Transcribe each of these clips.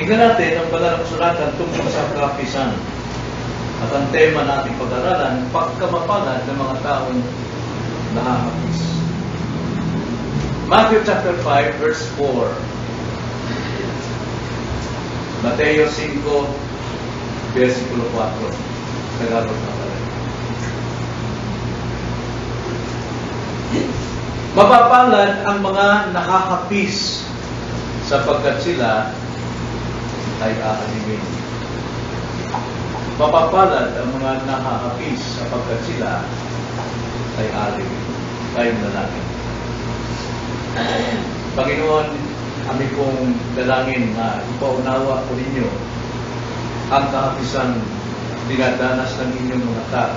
Tingnan natin ang banal na kasulatan tungkol sa kahapisan. At ang tema nating pag-aralan, pagkamapalad ng mga taong nakakapis. Matthew chapter 5, verse 4. Mateo 5, versikulo 4. Tagalog na pala. Mapapalad ang mga nakakapis sapagkat sila ay aalimin. Mapapalad ang mga nakakapis sapagkat sila ay aalimin. Tayo na natin. Panginoon, kami pong dalangin na ipaunawa po ninyo ang kahapisan dinadanas ng inyong mga tao.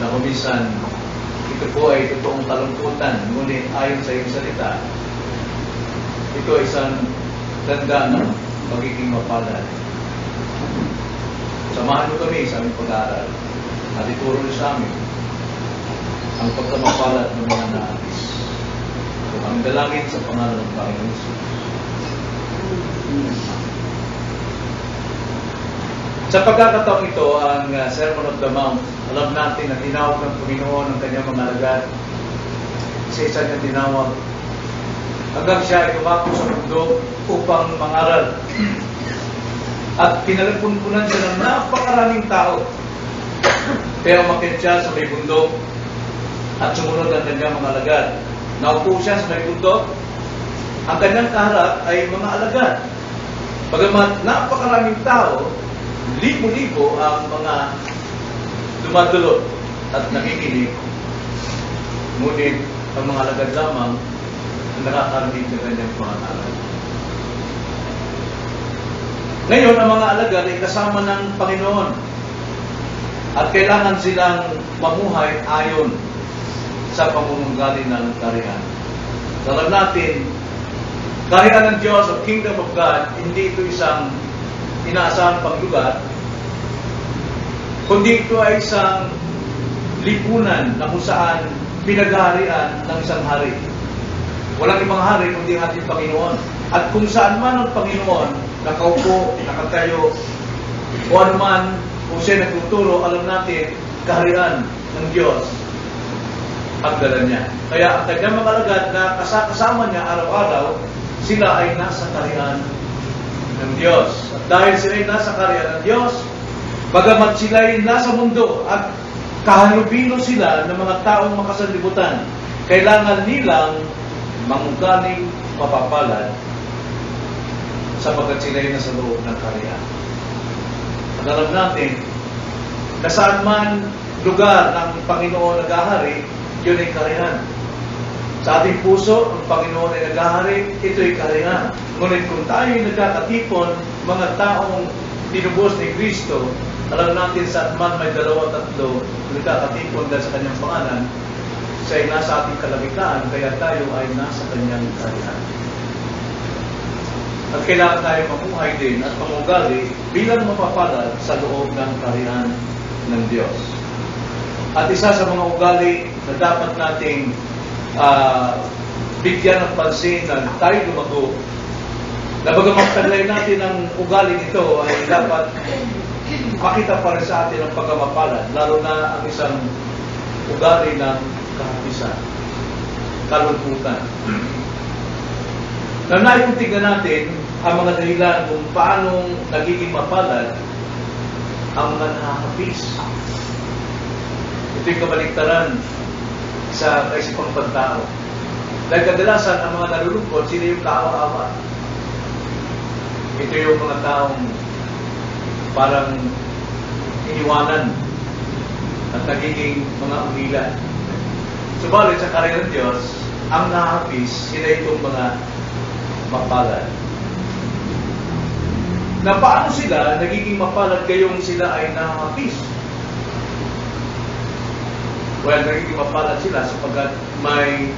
Na kumisan, ito po ay totoong kalungkutan, ngunit ayon sa iyong salita, ito ay isang tanda ng magiging mapalad. Samahan mo kami sa aming pag-aaral at ituro niyo sa amin ang pagkamapalad ng mga naapis. Ang dalangin sa pangalan ng Panginoon Jesus. Sa pagkakataong ito, ang Sermon of the Mount, alam natin na tinawag ng Panginoon ang kanyang mga alagad. Isa-isa niyang tinawag. Hanggang siya ay tumakbo sa mundo upang mangaral. At pinalagpunpunan siya ng napakaraming tao. Pero umakyat siya sa may bundok at sumunod ang kanyang mga alagad. Naupo siya sa may bundok. Ang kanyang kaharap ay mga alagad. Bagamat napakaraming tao, libo-libo ang mga dumadulot at nakikinig. Ngunit ang mga alagad lamang ang nakakarinig ng kanyang pangalan. Ngayon, ang mga alagad ay kasama ng Panginoon at kailangan silang mamuhay ayon sa pamununggali ng karihan. Alam natin, karihan ng Diyos o Kingdom of God, hindi ito isang inaasahan pang lugar, kundi ito ay isang lipunan na kung saan pinaghaharian ng isang hari. Walang ibang hari kundi ang ating Panginoon. At kung saan man ang Panginoon, nakaupo, nakatayo, o anuman, kung siya nagtuturo, alam natin, kaharian ng Diyos ang dala niya. Kaya ang kanyang mga alagad na kasama niya araw-araw, sila ay nasa kaharian ng Diyos. At dahil sila ay nasa kaharian ng Diyos, bagamat sila ay nasa mundo at kahalubilo sila ng mga taong makasanlibutan, kailangan nilang mangugaling mapapalad sapagkat sila ay nasa loob ng kaharian. At alam natin, na saan man lugar ng Panginoon naghahari, yun ay kaharian. Sa ating puso, ang Panginoon ay naghahari, ito ay kaharian. Ngunit kung tayo ay nagkakatipon, mga taong tinubos ni Kristo, alam natin saan man may 2-3 nagkakatipon dahil sa kanyang pangalan, siya ay nasa ating kalamitan, kaya tayo ay nasa kanyang kaharian. At kailangan tayo mamuhay din at mamugali bilang mapapalad sa loob ng kaharian ng Diyos. At isa sa mga ugali na dapat nating bigyan ng pansin na tayo lumago, na bagamat taglay natin ang ugali nito ay dapat makita pa rin sa atin ang pagkamapalad, lalo na ang isang ugali ng kahapisan, kalungkutan. Nanayon tingnan natin ang mga dahilan kung paano nagiging mapalad ang mga nakakapis. Ito'y kabaliktaran sa kaisipang pagtao. Dahil kadalasan ang mga nalulungkot, sila yung kaawa-awa. Ito yung mga taong parang iniwanan at nagiging mga umila. Subalit sa karya ng Diyos, ang nakakapis, sila itong mga mapalad. Na paano sila nagiging mapalad kayong sila ay nakakapis? Well, nagiging mapalad sila sapagkat may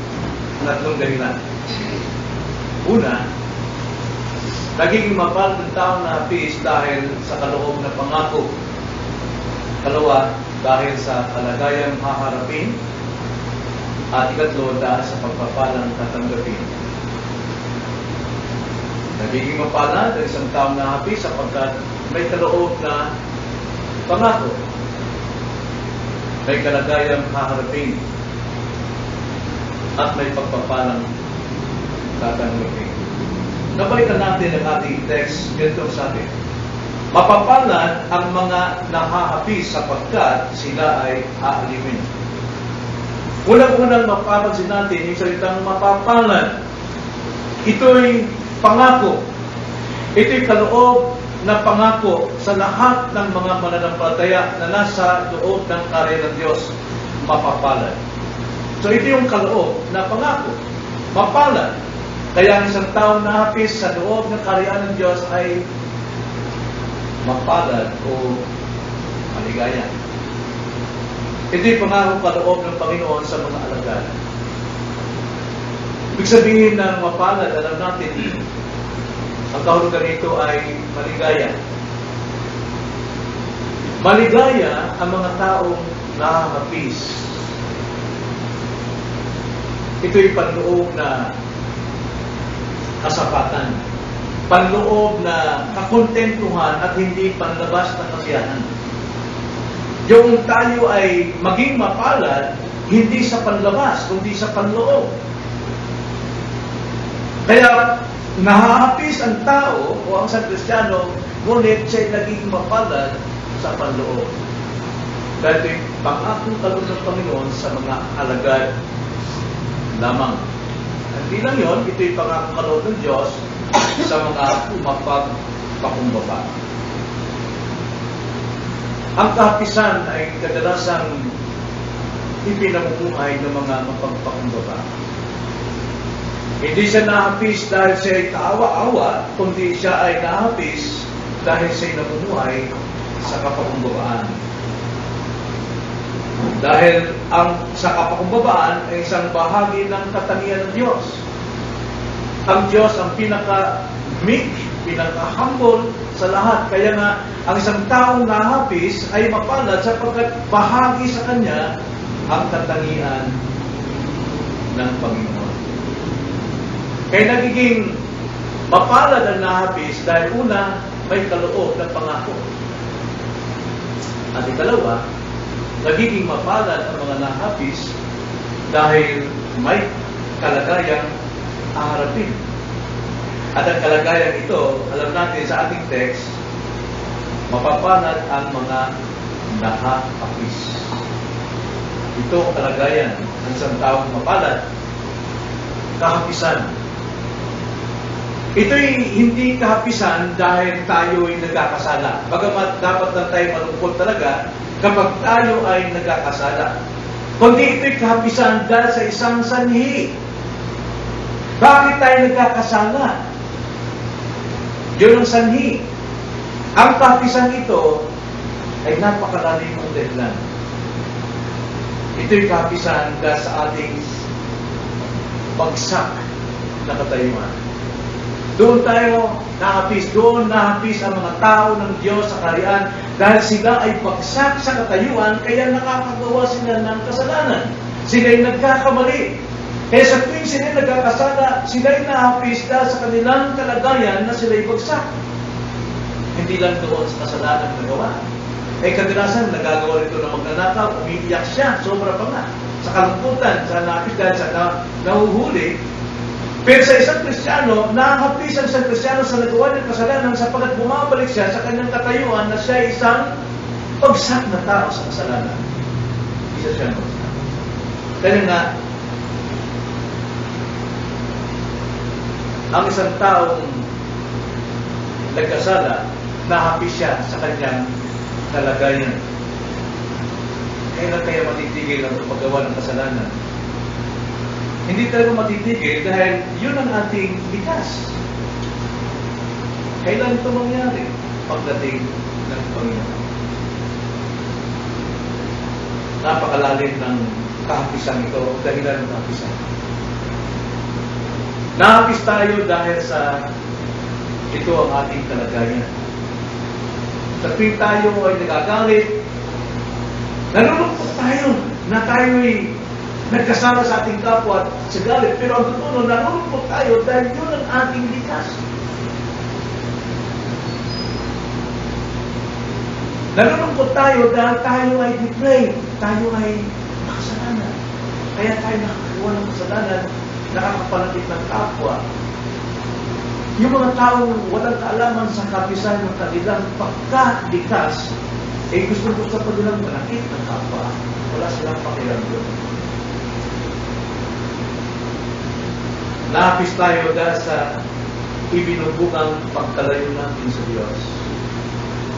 3 dahilan. Una, nagiging mapalad ng taong nakapis dahil sa kaloob na pangako. Kalawa, dahil sa kalagayang haharapin. At ikatlo, dahil sa pagpapalang tatanggapin. Nagiging mapalad ang isang taong nahapi sapagkat may kaloob na pangako. May kalagayang haharapin at may pagpapalang tatanggapin. Nabalikan natin ang ating text, ganito sabi, mapapalad ang mga nahahapi sapagkat sila ay aalimin. Unang-unang mapapansin natin yung salitang mapapalad. Ito'y pangako. Ito'y kaloob na pangako sa lahat ng mga mananampalataya na nasa loob ng karya ng Diyos. Mapapalad. So ito yung kaloob na pangako. Mapalad. Kaya ang isang taong nahapis sa loob ng karyaan ng Diyos ay mapalad o maligaya. Ito'y pangako kaloob ng Panginoon sa mga alagad. Ibig sabihin ng mapalad, alam natin, ang kahulugan nito ay maligaya. Maligaya ang mga taong nahahapis. Ito'y panloob na kasapatan. Panloob na kakontentuhan at hindi panlabas na kasiyahan. Yung tayo ay maging mapalad, hindi sa panlabas, kundi sa panloob. Kaya, nahahapis ang tao o ang San Kristiyano, ngunit siya'y naging mapalad sa panloob. Dahil ito'y pangakong kaloob ng Panginoon sa mga alagad lamang. Hindi lang yun, ito'y pangakong kaloob ng Diyos sa mga mapagpakumbaba. Ang kahapisan ay kadalasang ipinamumuhay ng mga mapagpakumbaba. Hindi siya nahapis dahil siya ay kaawa-awa, kundi siya ay nahapis dahil siya ay namumuhay sa kapakumbabaan. Dahil ang sa kapakumbabaan ay isang bahagi ng katangian ng Diyos. Ang Diyos ang pinaka-meek, pinaka-humble sa lahat. Kaya nga, ang isang taong nahapis ay mapalad sapagkat bahagi sa Kanya ang katangian ng Panginoon. Kaya nagiging mapalad ang nahapis dahil una, may kaloob na pangako. At ikalawa, nagiging mapalad ang mga nahapis dahil may kalagayang haharapin. At ang kalagayan ito, alam natin sa ating text, mapapalad ang mga nahapis. Ito ang kalagayan ng isang taong mapalad, kahapisan. Ito'y hindi kahapisan dahil tayo ay nagkakasala. Bagamat dapat lang tayo malungkot talaga kapag tayo ay nagkakasala. Kundi ito'y kahapisan dahil sa isang sanhi. Bakit tayo nagkakasala? Yun ang sanhi. Ang kahapisan ito ay napakalalim ng dahilan. Ito'y kahapisan dahil sa ating bagsak na katayuan. Doon tayo nahapis, doon nahapis ang mga tao ng Diyos sa kaharian dahil sila ay bagsak sa katayuan, kaya nakakagawa sila ng kasalanan. Sila ay nagkakamali. Kaya sa tuwing sila ay nagkakasala, sila ay nahapis dahil sa kanilang kalagayan na sila ay bagsak. Hindi lang doon sa kasalanan na gawa. Kadalasan nagagawa nito na magnanakaw, umiiyak siya, sobra pa nga. Sa kalungkutan, sa nahapis dahil sa nahuhuli. Pero sa isang Kristiyano, nahapis ang isang Kristiyano sa nagawa ng kasalanan sapagkat bumabalik siya sa kanyang katayuan na siya ay isang bagsak na tao sa kasalanan. Isa siya ng bagsak. Kaya nga, ang isang taong nagkasala, nahapis siya sa kanyang kalagayan. Kailan kaya matitigil ang paggawa ng kasalanan? Hindi talaga matitigil dahil yun ang ating likas. Kailan ito mangyari? Pagdating ng Panginoon. Napakalalim ng kahapisan ito, dahilan ng kahapisan. Nahapis tayo dahil sa ito ang ating kalagayan. Sa tuwing tayo ay nagagalit, nalulungkot tayo na tayo'y nagkasama sa ating kapwa at sa galit. Pero ang totoo, nalulungkot tayo dahil yun ang ating likas. Nalulungkot tayo dahil tayo ay depraved, tayo ay makasalanan. Kaya tayo nakakakuha ng kasalanan, nakakapalapit ng kapwa. Yung mga taong walang kaalaman sa kapisan ng kanilang pagkalikas, gusto pa nilang manakit ng kapwa. Wala silang pakialam doon. Nahapis tayo dahil sa ibinubugang pagkalayo natin sa Diyos.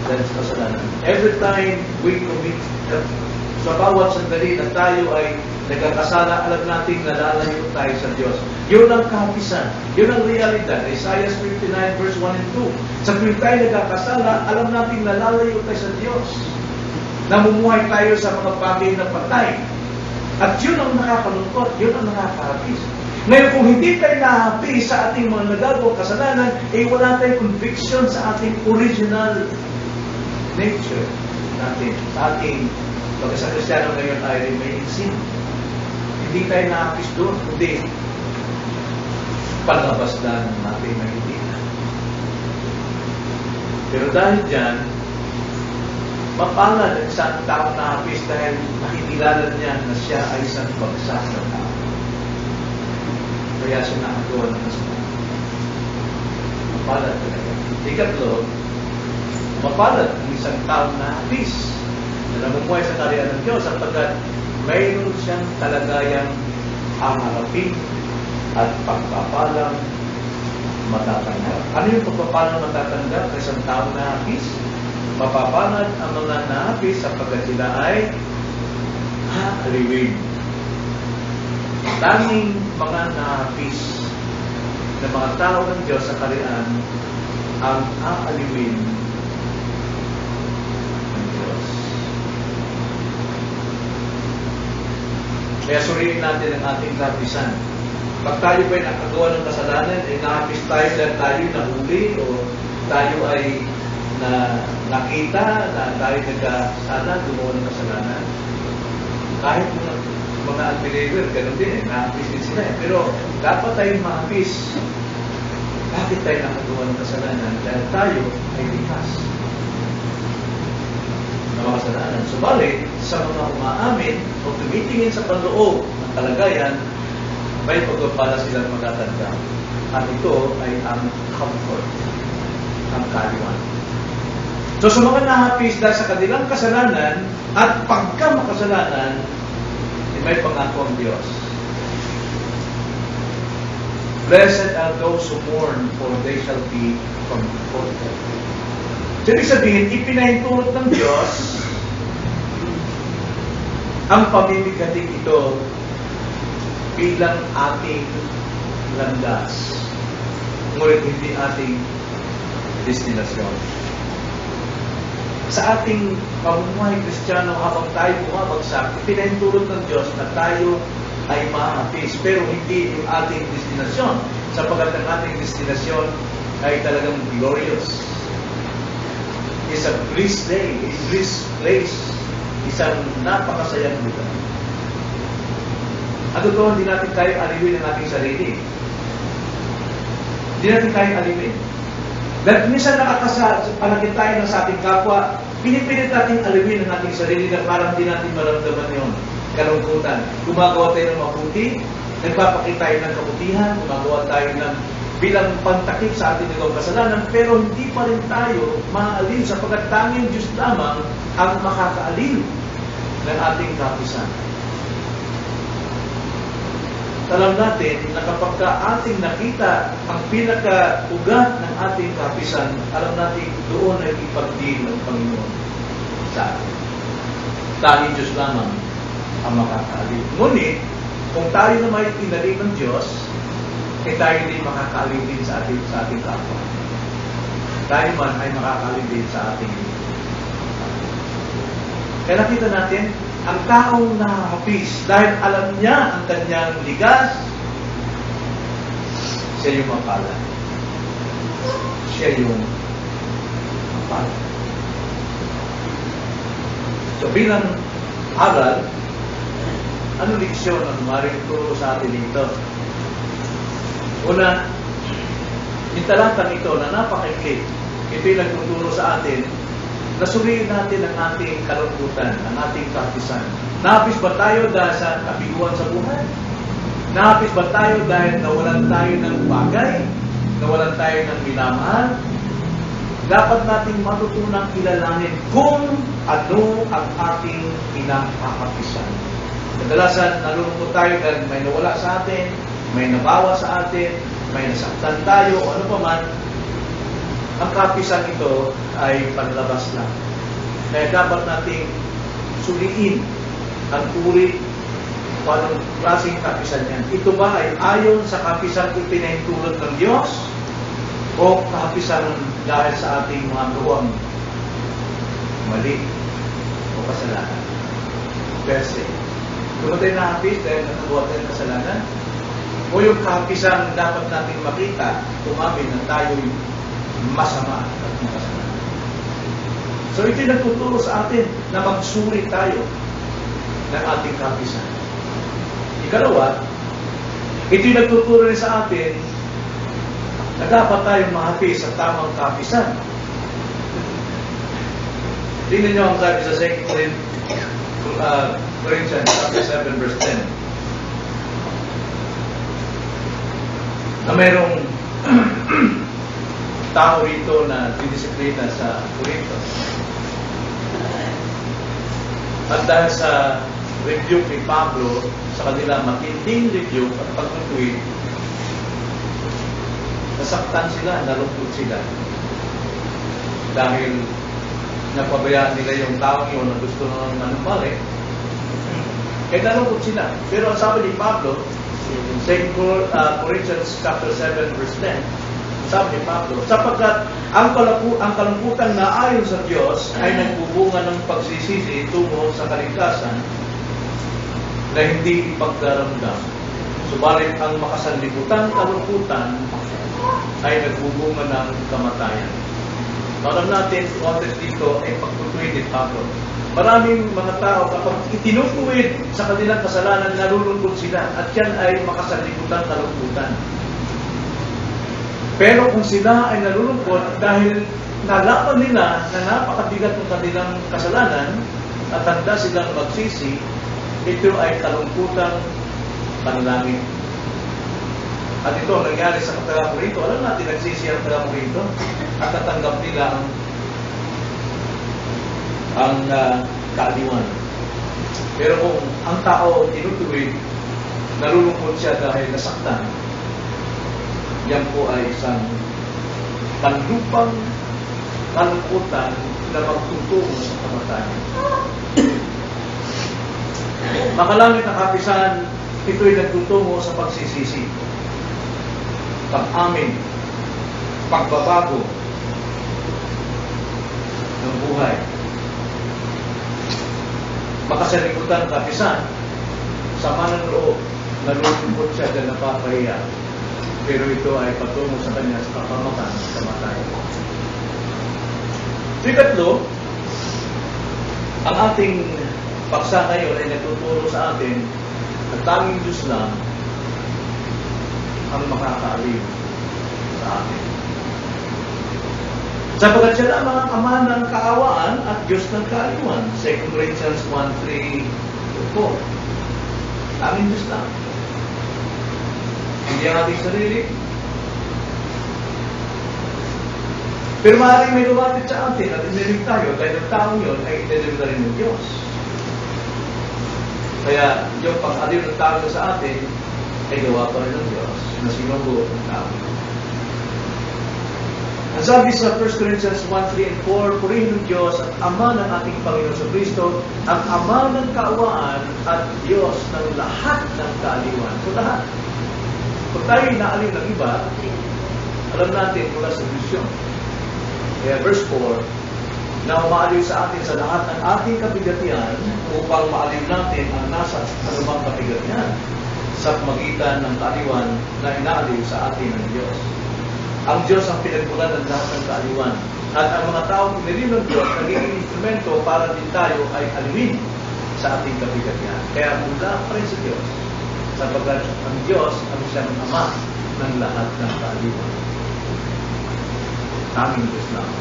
Dahil sa kasalanan. Every time we commit, sa bawat sandali na tayo ay nagkakasala, alam natin nalalayo tayo sa Diyos. Yun ang kahapisan. Yun ang realidad. Isaiah 59 verse 1 and 2. Sa tuwing tayo nagkakasala, alam natin nalalayo tayo sa Diyos. Namumuhay tayo sa mga bagay na patay. At yun ang nakakalungkot. Yun ang nakakahapis. Ngayon, kung hindi tayo nahapis sa ating mga nagagawang kasalanan, wala tayong conviction sa ating original nature natin. Sa ating pagka Kristiyano ngayon ay remain in sin. Hindi tayo nahapis doon, kundi palabas lang natin na hindi na. Pero dahil dyan, mapalad ang isang taong nahapis dahil makikilala niya na siya ay isang bagsak na tao. Kaya siya nakagawa ng kasalanan. Mapalad talaga. Ikatlo, mapalad ang isang taong nahapis na namumuhay sa karya ng Diyos sapagkat mayroon siyang talagayang haharapin at pagpapalang matatanggap. Ano yung pagpapalang matatanggap sa isang taong nahapis? Mapapalad ang mga nahapis sapagkat sila ay haaliwin. Tanging mga nahapis na mga tao ng Diyos sa karyaan ang haaliwin ng Diyos. Kaya suriin natin ang ating kahapisan. Pag tayo ba'y nakagawa ng kasalanan, nahapis tayo dahil tayo nahuli o tayo ay nakita na tayo nagkasala, gumawa ng kasalanan. Kahit mga unbeliever, ganun din nahapis din sila Pero dapat tayong mahapis. Bakit tayo nakagawa ng kasalanan? Dahil tayo ay likas na mga kasalanan. Subalit, sa mga umaamin o tumitingin sa panloob ng kalagayan, may pagpapala silang magatanggap. At ito ay ang comfort, ang kaliwan. So sa mga nahapis dahil sa kanilang kasalanan at pagka makasalanan, may pangako ang Diyos. Blessed are those who mourn, for they shall be comforted. So ibig sabihin, ipinahintulot ng Diyos ang pamimigating ito bilang ating landas, ngunit hindi ating destinasyon. Sa ating pamumuhay Kristiyano, habang tayo bumabagsak, ipinahintulot ng Diyos na tayo ay mahapis, pero hindi yung ating destinasyon, sapagkat ang ating destinasyon ay talagang glorious. It's a bliss day, a bliss place, isang napakasayang lugar. At totoo, hindi natin kayang aliwin ang ating sarili. Hindi natin kayang aliwin. Dahil minsan nakakapanagin tayo ng sa ating kapwa, pinipilit natin aliwin ang ating sarili na parang hindi natin maramdaman yun. Kalungkutan. Gumagawa tayo ng mabuti, nagpapakita tayo ng kabutihan, gumagawa tayo ng bilang pantakip sa ating nagawang kasalanan, pero hindi pa rin tayo maaliw sapagkat tanging Diyos lamang ang makakaaliw ng ating kapisan. Alam natin na kapag ating nakita ang pinaka-ugat ng ating kapisan, alam natin doon ay ipagdiin ng Panginoon sa atin. Tanging Diyos lamang ang makakaaliw. Ngunit, kung tayo na may pinaliw ng Diyos, tayo din makakaaliw din sa ating kapwa. Tayo man ay makakaaliw din sa ating Kaya nakita natin, ang taong nahapis, dahil alam niya ang kanyang ligas, siya yung mapalad. Siya yung mapalad. So bilang aral, ano leksyon ang maaaring turo sa atin dito? Una, yung talatang ito na napakaikli, ito yung nagtuturo sa atin Nasuriin natin ang ating kalungkutan, ang ating kapisan. Nahapis ba tayo dahil sa kabiguan sa buhay? Nahapis ba tayo dahil nawalan tayo ng bagay? Nawalan tayo ng minamahal? Dapat nating matutunang kilalanin kung ano ang ating pinakakapisan. Kadalasan, nalulungkot tayo dahil may nawala sa atin, may nabawa sa atin, may nasaktan tayo, o ano pa man. Ang kapisan ito ay panlabas lang. Kaya dapat nating suliin ang uri kung anong klaseng kapisan yan. Ito ba ay ayon sa kapisan ipinahintulot ng Diyos o kapisan dahil sa ating mga gawang mali o kasalanan? Verse 8. Tumatay na hapis dahil nagawa tayo ng kasalanan? O yung kapisan dapat nating makita, tumamin na tayo'y masama at makasalanan. So ito'y nagtuturo sa atin na magsuri tayo ng ating kapisan. Ikalawa, ito'y nagtuturo rin sa atin na dapat tayong mahapis sa tamang kapisan. Tingnan nyo ang sabi sa 2 Corinthians chapter 7 verse 10. Na mayroong tao rito na didisiplina sa Corinto. At dahil sa rebuke ni Pablo, sa kanila matinding rebuke at pagtutuwid, nasaktan sila, nalungkot sila. Dahil napabayaan nila yung taong yun na gusto nang manumbalik, kaya nalungkot sila. Pero ang sabi ni Pablo, in 2 Corinthians chapter 7 verse 10, sabi ni Pablo, sapagkat ang kalungkutan na ayon sa Diyos ay nagbubunga ng pagsisisi tungo sa kaligtasan na hindi ipagdaramdam. Subalit ang makasanlibutan kalungkutan ay nagbubunga ng kamatayan. Alam natin, context dito ay pagtutuwid ni Pablo. Maraming mga tao kapag itinutuwid sa kanilang kasalanan, nalulungkot sila at yan ay makasanlibutan kalungkutan. Pero kung sila ay nalulungkot dahil nalaman nila na napakabigat ng kanilang kasalanan at handa silang magsisi, ito ay kalungkutang panalangin. At ito nangyari sa taga-Corinto. Alam natin, nagsisi ang taga-Corinto at natanggap nila ang kaaliwan. Pero kung ang tao tinutuwid, nalulungkot siya dahil nasaktan, yan po ay isang panlupang kalungkutan na magtutungo sa kamatayan. Makalangit na kapisan, ito'y nagtutungo sa pagsisisi, pag-amin, pagbabago ng buhay. Makasalikutan kapisan, sama ng loob, nalulungkot siya dahil napapahiya. Pero ito ay patungo sa kanya sa kapamakan, sa kamatayan. Ikatlo, ang ating paksa ngayon ay nagtuturo sa atin na tanging Diyos lang ang makakaaliw sa atin. Sapagkat siya lamang ang Ama ng kaawaan at Diyos ng kaaliwan. 2 Corinthians 1:3-4. Tanging Diyos lang. Hindi ang ating sarili. Pero maaaring may lumapit sa atin at inilig tayo dahil ang taong yun ay inilig na rin ng Diyos. Kaya yung pag-aliw ng tao sa atin ay gawa pa rin ng Diyos na sinubuo ng tao. Ang sabi sa 1 Corinthians 1:3-4, purihin ng Diyos at Ama ng ating Panginoon sa Kristo, ang Ama ng kaawaan at Diyos ng lahat ng kaaliwan. So lahat. Kung tayo inaaliw ng iba, alam natin mula sa Diyos. Kaya verse 4, na umaaliw sa atin sa lahat ng ating kabigatian upang maaliw natin ang nasa anumang kabigatian sa magitan ng kaaliwan na inaaliw sa atin ng Diyos. Ang Diyos ang pinagmulan ng lahat ng kaaliwan. At ang mga taong pinili ng Diyos nagiging instrumento para din tayo ay aliwin sa ating kabigatian. Kaya mula pa rin sa Diyos, sapagkat ang Diyos ang siyang Ama ng lahat ng kaaliwan. Tanging Diyos lang.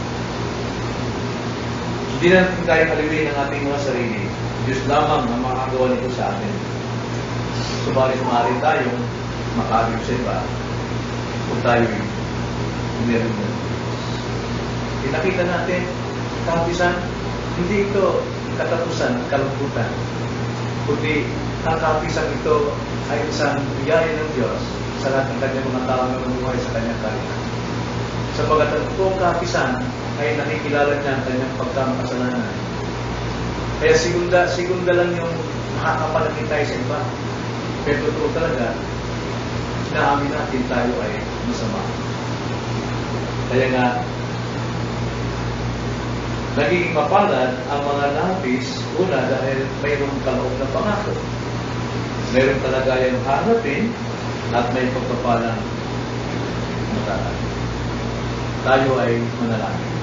Hindi natin kaya aliwin ang ating mga sarili. Diyos lamang ang makagawa nito sa atin. Subalit maaari tayong makagib sa iba kung tayo'y meron mo. Pinakita natin, kahapisan, hindi ito katapusan, kalungkutan, kundi ang kahapisan ito ay isang biyaya ng Diyos sa lahat ng kanyang mga tao na mamuhay sa kanyang kaharian. Sapagat ang buong kahapisan ay nakikilala niya ang kanyang pagkamakasalanan. Kaya sigunda lang yung makakapalagay tayo sa iba. Pero totoo talaga, naamin natin tayo ay masama. Kaya nga, nagiging mapalad ang mga lapis, una dahil mayroong kaloob na pangako. Mayroong kalagayang harapin at may pagpapalang matagal. Tayo ay manalangin.